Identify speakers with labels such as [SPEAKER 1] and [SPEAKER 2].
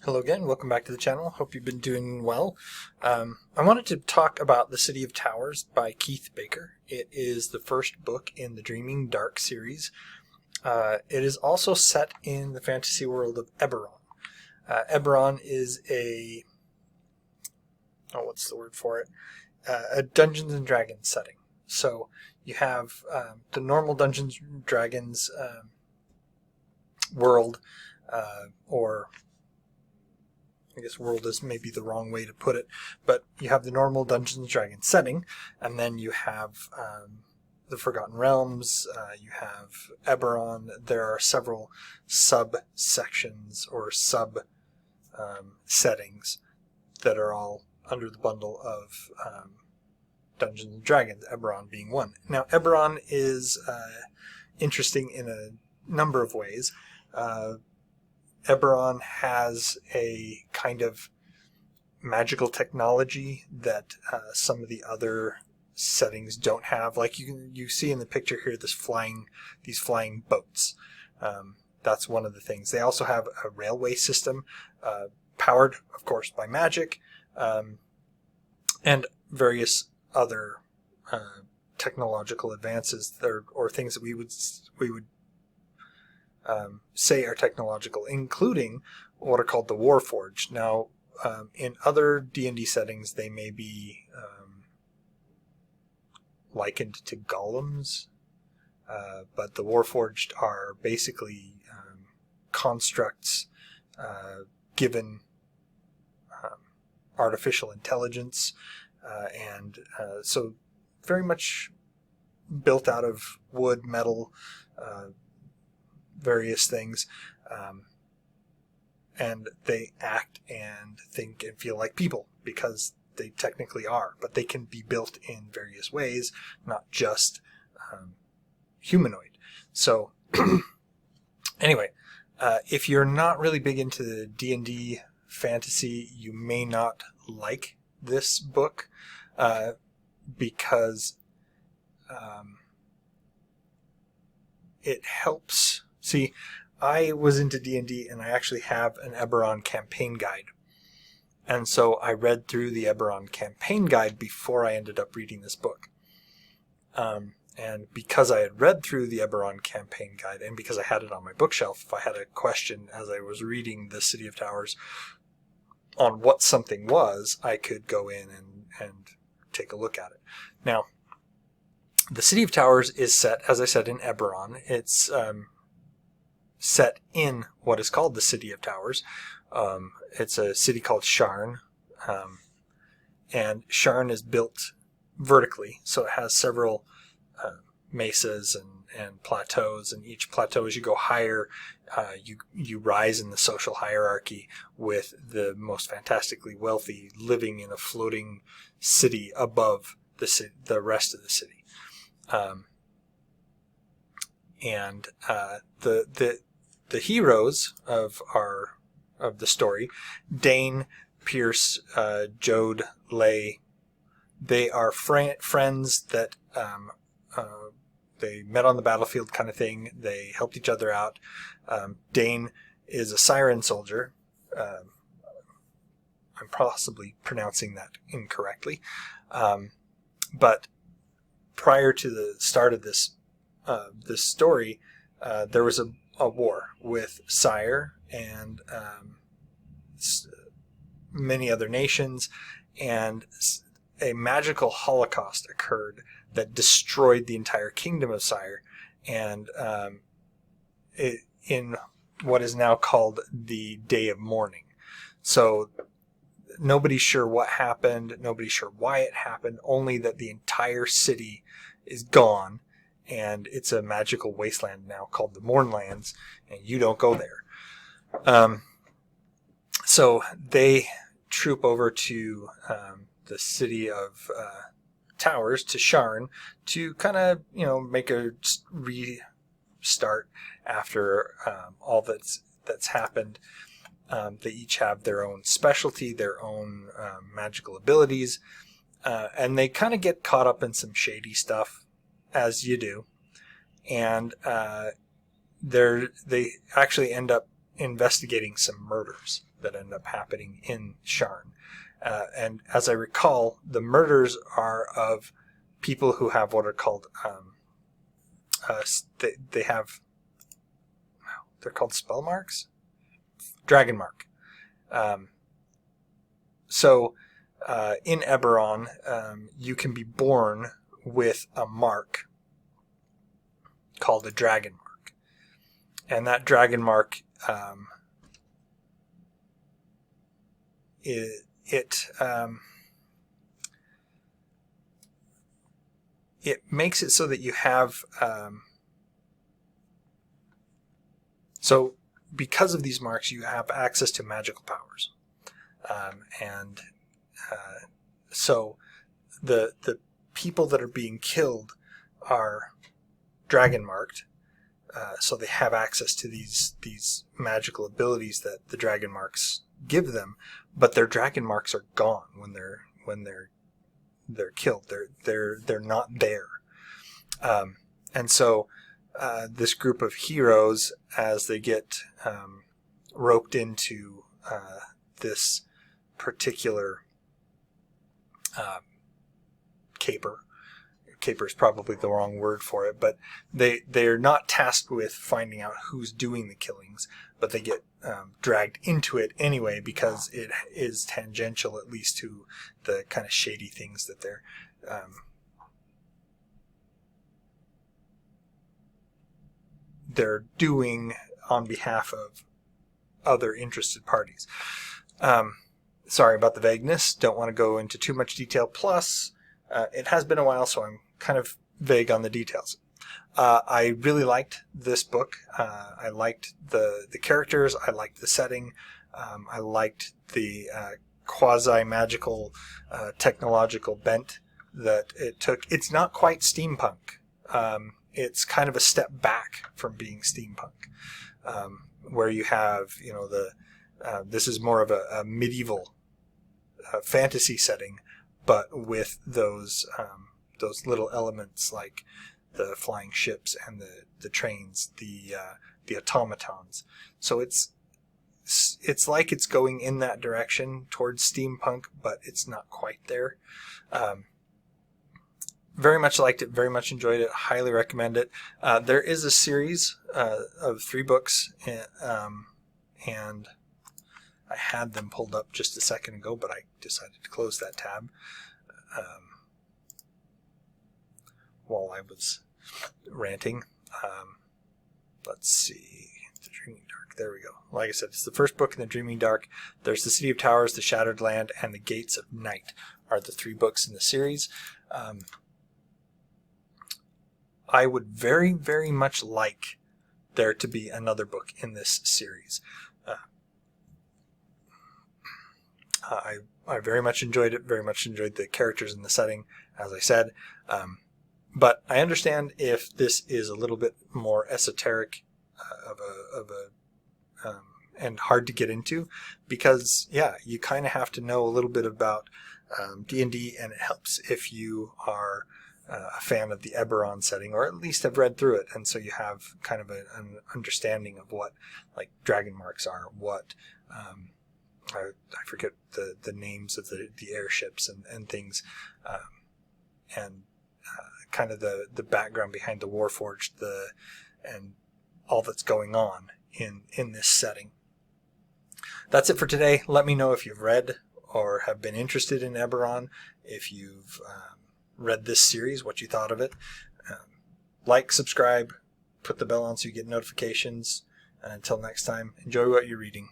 [SPEAKER 1] Hello again, welcome back to the channel. Hope you've been doing well. I wanted to talk about The City of Towers by Keith Baker. It is the first book in the Dreaming Dark series. It is also set in the fantasy world of Eberron. Eberron is what's the word for it? A Dungeons and Dragons setting. So you have the normal Dungeons and Dragons world, or I guess world is maybe the wrong way to put it, but you have the normal Dungeons and Dragons setting, and then you have the Forgotten Realms, you have Eberron. There are several sub-sections or sub-settings that are all under the bundle of Dungeons and Dragons, Eberron being one. Now, Eberron is interesting in a number of ways. Eberron has a kind of magical technology that some of the other settings don't have. Like you see in the picture here, these flying boats. That's one of the things. They also have a railway system, powered, of course, by magic, and various other technological advances or things that we would say are technological, including what are called the Warforged. Now, in other D&D settings, they may be likened to golems, but the Warforged are basically constructs given artificial intelligence, and so very much built out of wood, metal, various things, and they act and think and feel like people because they technically are, but they can be built in various ways, not just humanoid. So anyway, if you're not really big into the D&D fantasy, you may not like this book because it helps. See, I was into D&D, and I actually have an Eberron campaign guide. And so I read through the Eberron campaign guide before I ended up reading this book. And because I had read through the Eberron campaign guide, and because I had it on my bookshelf, if I had a question as I was reading The City of Towers on what something was, I could go in and take a look at it. Now, The City of Towers is set, as I said, in Eberron. It's set in what is called the City of Towers. It's a city called Sharn, and Sharn is built vertically, so it has several mesas and plateaus, and each plateau, as you go higher, you rise in the social hierarchy, with the most fantastically wealthy living in a floating city above the rest of the city. And the heroes of the story, Dane, Pierce, Jode, Lay, they are friends that they met on the battlefield, kind of thing. They helped each other out. Dane is a siren soldier. I'm possibly pronouncing that incorrectly, but prior to the start of this story, there was a war with Sire and many other nations, and a magical holocaust occurred that destroyed the entire kingdom of Sire, and in what is now called the Day of Mourning. So nobody's sure what happened, nobody's sure why it happened, only that the entire city is gone, and it's a magical wasteland now called the Mournlands, and you don't go there. So they troop over to the City of Towers, to Sharn, to kind of, make a restart after all that's happened. They each have their own specialty, their own magical abilities, and they kind of get caught up in some shady stuff, as you do. And they actually end up investigating some murders that end up happening in Sharn. And as I recall, the murders are of people who have what are called, they have, they're called spell marks? Dragon mark. So in Eberron, you can be born with a mark called a dragon mark. And that dragon mark, it makes it so that you have, so because of these marks, you have access to magical powers. So the people that are being killed are dragon marked, so they have access to these magical abilities that the dragon marks give them, but their dragon marks are gone when they're killed. They're not there. And so this group of heroes, as they get roped into this particular caper is probably the wrong word for it, but they're not tasked with finding out who's doing the killings, but they get dragged into it anyway because it is tangential at least to the kind of shady things that they're doing on behalf of other interested parties. Sorry about the vagueness. Don't want to go into too much detail. Plus, it has been a while, so I'm kind of vague on the details. I really liked this book. I liked the characters. I liked the setting. I liked the quasi-magical technological bent that it took. It's not quite steampunk. It's kind of a step back from being steampunk, where you have, this is more of a medieval fantasy setting, but with those little elements like the flying ships and the trains, the automatons. So it's like it's going in that direction towards steampunk, but it's not quite there. Very much liked it, very much enjoyed it, highly recommend it. There is a series of 3 books, and I had them pulled up just a second ago, but I decided to close that tab while I was ranting. Let's see, The Dreaming Dark, there we go. Like I said, it's the first book in The Dreaming Dark. There's The City of Towers, The Shattered Land, and The Gates of Night are the 3 books in the series. I would very, very much like there to be another book in this series. I very much enjoyed it, very much enjoyed the characters and the setting, as I said. But I understand if this is a little bit more esoteric and hard to get into, because, yeah, you kind of have to know a little bit about D&D, and it helps if you are a fan of the Eberron setting, or at least have read through it, and so you have kind of an understanding of what, like, dragon marks are, what I forget the names of the airships and things, and kind of the background behind the Warforged, and all that's going on in this setting. That's it for today. Let me know if you've read or have been interested in Eberron, if you've read this series, what you thought of it. Like, subscribe, put the bell on so you get notifications, and until next time, enjoy what you're reading.